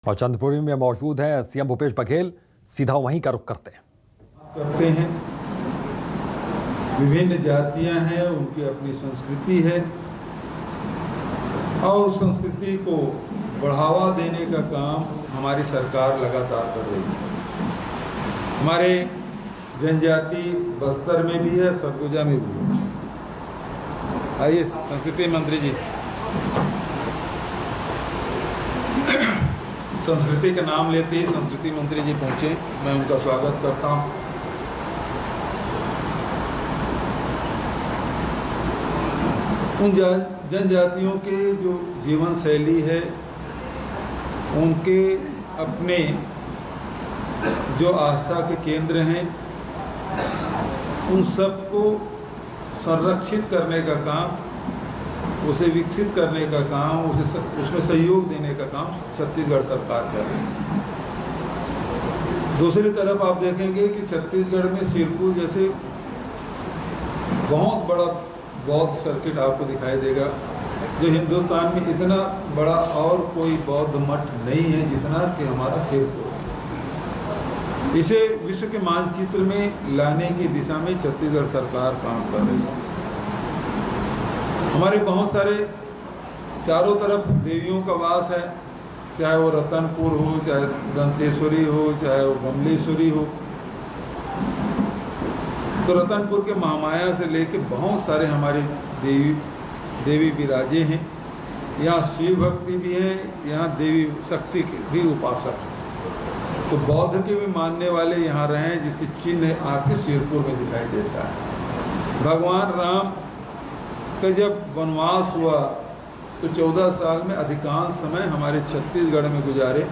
और चंद्रपुरी में मौजूद हैं सीएम भूपेश बघेल। सीधा वहीं का रुख करते हैं। विभिन्न जातियां हैं, उनकी अपनी संस्कृति है और उस संस्कृति को बढ़ावा देने का काम हमारी सरकार लगातार कर रही है। हमारे जनजाति बस्तर में भी है, सरगुजा में भी है। आइए संस्कृति मंत्री जी। संस्कृति का नाम लेते ही संस्कृति मंत्री जी पहुंचे, मैं उनका स्वागत करता हूं। उन जनजातियों के जो जीवन शैली है, उनके अपने जो आस्था के केंद्र हैं, उन सबको संरक्षित करने का काम, उसे विकसित करने का काम, उसमें सहयोग देने का काम छत्तीसगढ़ सरकार कर रही है। दूसरी तरफ आप देखेंगे कि छत्तीसगढ़ में सिरपुर जैसे बहुत बड़ा बौद्ध सर्किट आपको दिखाई देगा, जो हिंदुस्तान में इतना बड़ा और कोई बौद्ध मठ नहीं है जितना कि हमारा सिरपुर है। इसे विश्व के मानचित्र में लाने की दिशा में छत्तीसगढ़ सरकार काम कर रही है। हमारे बहुत सारे चारों तरफ देवियों का वास है, चाहे वो रतनपुर हो, चाहे दंतेश्वरी हो, चाहे वो बमलेश्वरी हो। तो रतनपुर के महामाया से लेके बहुत सारे हमारे देवी विराजे हैं। यहाँ शिव भक्ति भी है, यहाँ देवी शक्ति के भी उपासक हैं। तो बौद्ध के भी मानने वाले यहाँ रहे हैं, जिसकी चिन्ह आपके सिरपुर में दिखाई देता है। भगवान राम का जब वनवास हुआ तो 14 साल में अधिकांश समय हमारे छत्तीसगढ़ में गुजारे।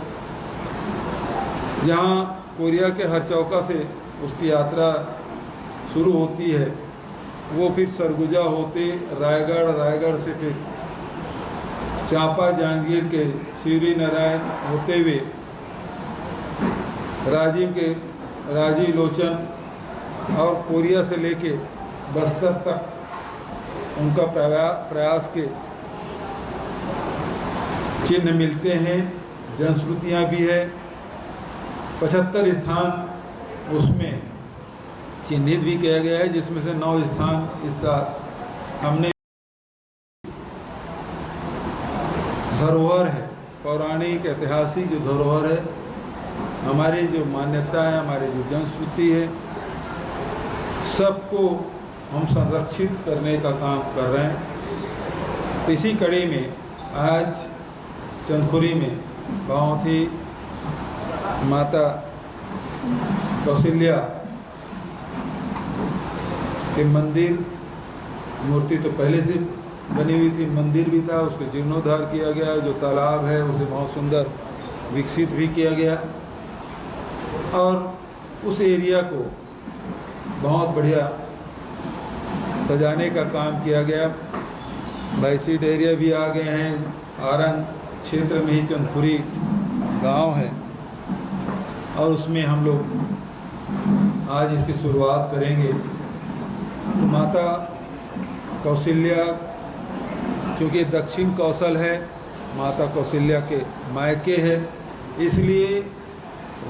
जहाँ कोरिया के हरचौका से उसकी यात्रा शुरू होती है, वो फिर सरगुजा होते रायगढ़ से फिर चांपा जांगीर के शिवरी नारायण होते हुए राजीव के राजी लोचन और कोरिया से लेके बस्तर तक उनका प्रयास के चिन्ह मिलते हैं। जनश्रुतियाँ भी है। 75 स्थान उसमें चिन्हित भी किया गया है, जिसमें से 9 स्थान इस साल हमने धरोहर है, पौराणिक ऐतिहासिक जो धरोहर है, हमारी जो मान्यता है, हमारी जो जनश्रुति है, सबको हम संरक्षित करने का काम कर रहे हैं। तो इसी कड़ी में आज चंदखुरी में बहुत ही माता कौशल्या के मंदिर, मूर्ति तो पहले से बनी हुई थी, मंदिर भी था, उसको जीर्णोद्धार किया गया। जो तालाब है उसे बहुत सुंदर विकसित भी किया गया और उस एरिया को बहुत बढ़िया सजाने का काम किया गया। बाइसीट एरिया भी आ गए हैं। आरन क्षेत्र में ही चंदखुरी गांव है और उसमें हम लोग आज इसकी शुरुआत करेंगे। तो माता कौशल्या, क्योंकि दक्षिण कौशल है, माता कौशल्या के मायके है, इसलिए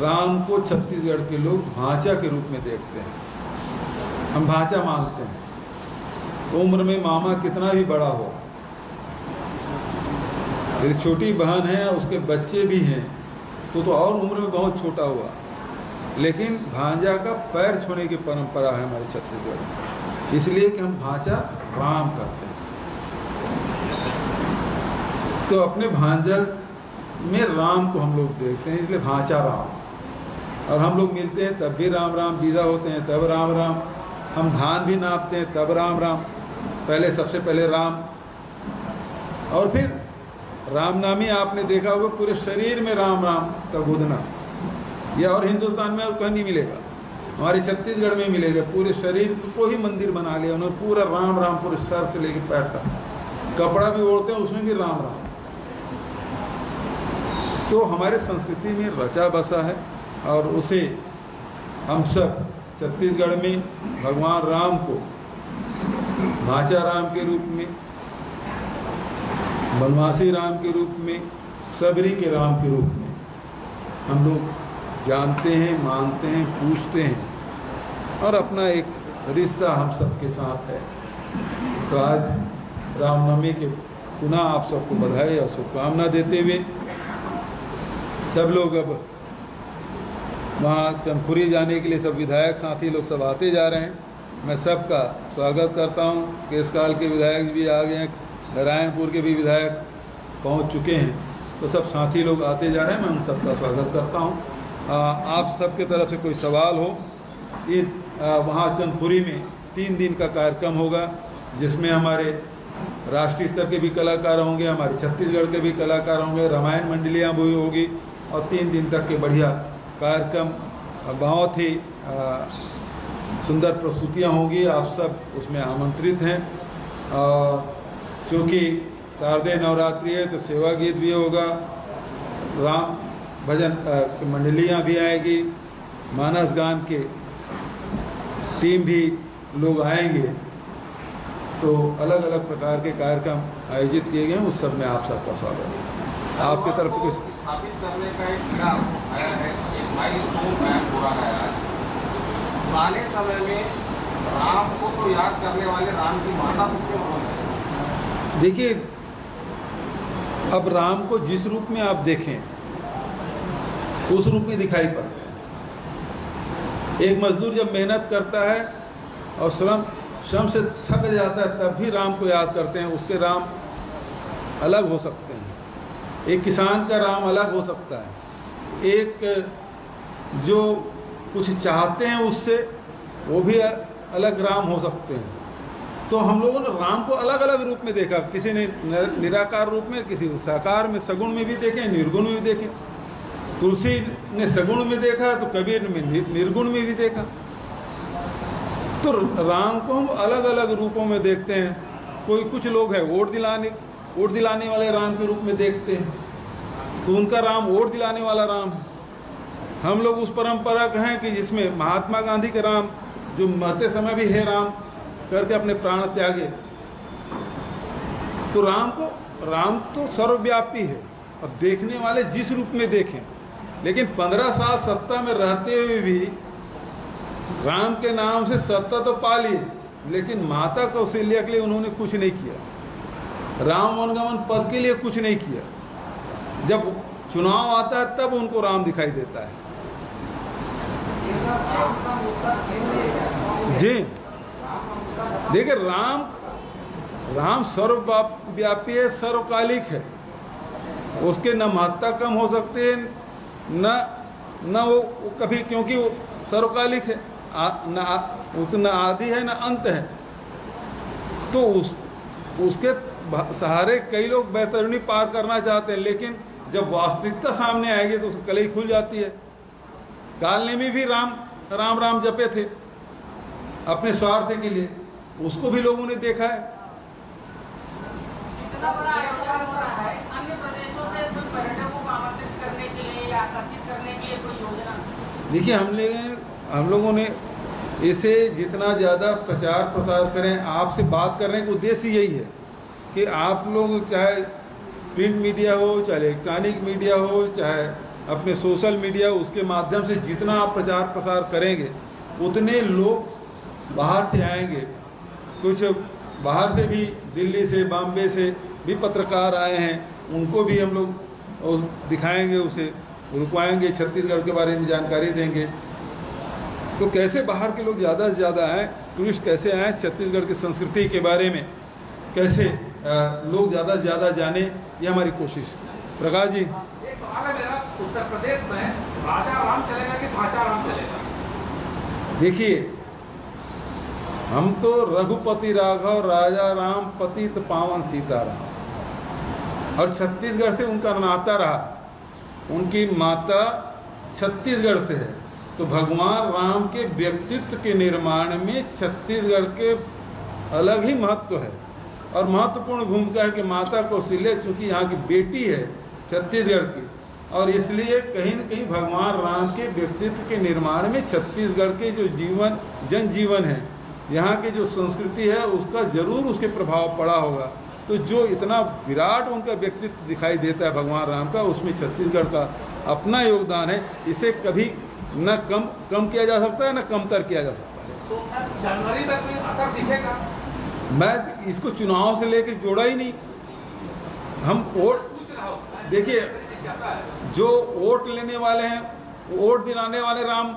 राम को छत्तीसगढ़ के लोग भांचा के रूप में देखते हैं। हम भांचा मानते हैं। उम्र में मामा कितना भी बड़ा हो, यदि छोटी बहन है, उसके बच्चे भी हैं, तो और उम्र में बहुत छोटा हुआ, लेकिन भांजा का पैर छूने की परंपरा है हमारे छत्तीसगढ़ में, इसलिए कि हम भांजा राम करते हैं। तो अपने भांजा में राम को हम लोग देखते हैं, इसलिए भांचा राम। और हम लोग मिलते हैं तब भी राम राम, बीजा होते हैं तब राम राम, हम धान भी नापते हैं तब राम राम। पहले सबसे पहले राम, और फिर राम नामी आपने देखा होगा पूरे शरीर में राम राम का गुदना, यह और हिंदुस्तान में कहीं नहीं मिलेगा, हमारे छत्तीसगढ़ में मिलेगा। पूरे शरीर को ही मंदिर बना लिया उन्होंने, पूरा राम राम, पूरे सर से लेकर पैर तक। कपड़ा भी ओढ़ते हैं उसमें भी राम राम। तो हमारे संस्कृति में रचा बसा है और उसे हम सब छत्तीसगढ़ में भगवान राम को भांचा राम के रूप में, वनवासी राम के रूप में, सबरी के राम के रूप में हम लोग जानते हैं, मानते हैं, पूछते हैं और अपना एक रिश्ता हम सबके साथ है। तो आज रामनवमी के पुनः आप सबको बधाई और शुभकामना देते हुए सब लोग अब वहाँ चंदखुरी जाने के लिए सब विधायक साथी लोग सब आते जा रहे हैं। मैं सबका स्वागत करता हूँ। केसकाल के विधायक भी आ गए हैं, नारायणपुर के भी विधायक पहुँच चुके हैं, तो सब साथी लोग आते जा रहे हैं। मैं उन सबका स्वागत करता हूँ। आप सबके तरफ से कोई सवाल हो, ये वहाँ चंदखुरी में 3 दिन का कार्यक्रम होगा, जिसमें हमारे राष्ट्रीय स्तर के भी कलाकार होंगे, हमारे छत्तीसगढ़ के भी कलाकार होंगे, रामायण मंडलियाँ भी होगी और 3 दिन तक के बढ़िया कार्यक्रम, बहुत ही सुंदर प्रस्तुतियाँ होंगी। आप सब उसमें आमंत्रित हैं। क्योंकि शारदीय नवरात्रि है तो सेवा गीत भी होगा, राम भजन मंडलियाँ भी आएगी, मानस गान के टीम भी लोग आएंगे। तो अलग अलग प्रकार के कार्यक्रम आयोजित किए गए हैं, उस सब में आप सबका स्वागत है। आपकी तरफ से कुछ स्थापित करने का एक क्रम आया है, एक माइलस्टोन कायम हो रहा है आज। पुराने समय में राम को तो याद करने वाले राम की माता को क्यों बोलते? देखिए, अब राम को जिस रूप में आप देखें उस रूप में दिखाई पड़ते हैं। एक मजदूर जब मेहनत करता है और श्रम से थक जाता है, तब भी राम को याद करते हैं। उसके राम अलग हो सकते हैं, एक किसान का राम अलग हो सकता है, एक जो कुछ चाहते हैं उससे वो भी अलग राम हो सकते हैं। तो हम लोगों ने राम को अलग अलग रूप में देखा, किसी ने निराकार रूप में, किसी साकार में, सगुण में भी देखे, निर्गुण में भी देखे। तुलसी ने सगुण में देखा तो कबीर ने निर्गुण में भी देखा। तो राम को हम अलग अलग रूपों में देखते हैं। कोई कुछ लोग हैं वोट दिलाने वाले राम के रूप में देखते हैं, तो उनका राम वोट दिलाने वाला राम है। हम लोग उस परंपरा के हैं कि जिसमें महात्मा गांधी के राम, जो मरते समय भी हे राम करके अपने प्राण त्यागे। तो राम तो सर्वव्यापी है, अब देखने वाले जिस रूप में देखें। लेकिन 15 साल सत्ता में रहते हुए भी राम के नाम से सत्ता तो पा ली, लेकिन माता कौशल्या के लिए उन्होंने कुछ नहीं किया, राम वनगमन पद के लिए कुछ नहीं किया। जब चुनाव आता है तब उनको राम दिखाई देता है। जी देखिए, राम सर्वव्यापी है, सर्वकालिक है। उसके न महत्ता कम हो सकते हैं, न वो कभी, क्योंकि वो सर्वकालिक है, न आदि है न अंत है। तो उसके सहारे कई लोग बैतरणी पार करना चाहते हैं, लेकिन जब वास्तविकता सामने आएगी तो उसकी कलई खुल जाती है। कालने में भी राम जपे थे अपने स्वार्थ के लिए, उसको भी लोगों ने देखा है। इतना बड़ा आयोजन हो रहा है, अन्य प्रदेशों से कुछ पर्यटकों को आमंत्रित करने के लिए या आकर्षित करने के लिए कोई योजना? देखिए, हम लोगों ने इसे जितना ज़्यादा प्रचार प्रसार करें, आपसे बात करने का उद्देश्य यही है कि आप लोग चाहे प्रिंट मीडिया हो, चाहे इलेक्ट्रॉनिक मीडिया हो, चाहे अपने सोशल मीडिया, उसके माध्यम से जितना आप प्रचार प्रसार करेंगे उतने लोग बाहर से आएंगे। कुछ बाहर से भी, दिल्ली से, बॉम्बे से भी पत्रकार आए हैं, उनको भी हम लोग दिखाएंगे, उसे रुकवाएंगे, छत्तीसगढ़ के बारे में जानकारी देंगे। तो कैसे बाहर के लोग ज़्यादा से ज़्यादा आएँ, टूरिस्ट कैसे आएँ, छत्तीसगढ़ की संस्कृति के बारे में कैसे लोग ज़्यादा से ज़्यादा जाने, ये हमारी कोशिश। प्रकाश जी, एक सवाल है मेरा, उत्तर प्रदेश में राजा राम चलेगा कि भाषा राम चलेगा? देखिए, हम तो रघुपति राघव राजा राम पतित पावन सीताराम, और छत्तीसगढ़ से उनका नाता रहा। उनकी माता छत्तीसगढ़ से है, तो भगवान राम के व्यक्तित्व के निर्माण में छत्तीसगढ़ के अलग ही महत्व है और महत्वपूर्ण भूमिका है कि माता कौशल्या चूँकि यहाँ की बेटी है छत्तीसगढ़ की, और इसलिए कहीं न कहीं भगवान राम के व्यक्तित्व के निर्माण में छत्तीसगढ़ के जो जनजीवन है, यहाँ की जो संस्कृति है, उसका जरूर उसके प्रभाव पड़ा होगा। तो जो इतना विराट उनका व्यक्तित्व दिखाई देता है भगवान राम का, उसमें छत्तीसगढ़ का अपना योगदान है, इसे कभी न कम किया जा सकता है न कमतर किया जा सकता है। तो सर जनवरी में कोई असर दिखेगा? मैं इसको चुनाव से लेकर जोड़ा ही नहीं। हम वोट, पूछ रहा हूँ, देखिए कैसा है? जो वोट लेने वाले हैं, वोट दिलाने वाले राम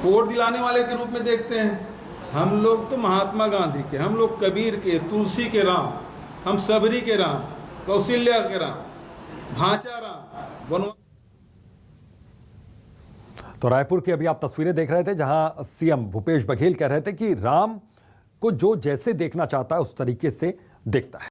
वोट दिलाने वाले के रूप में देखते हैं। हम लोग तो महात्मा गांधी के, हम लोग कबीर के, तुलसी के राम, हम सबरी के राम, कौशल्या के राम, भांचा राम, वनवा। तो रायपुर की अभी आप तस्वीरें देख रहे थे जहां सीएम भूपेश बघेल कह रहे थे कि राम को जो जैसे देखना चाहता है उस तरीके से देखता है।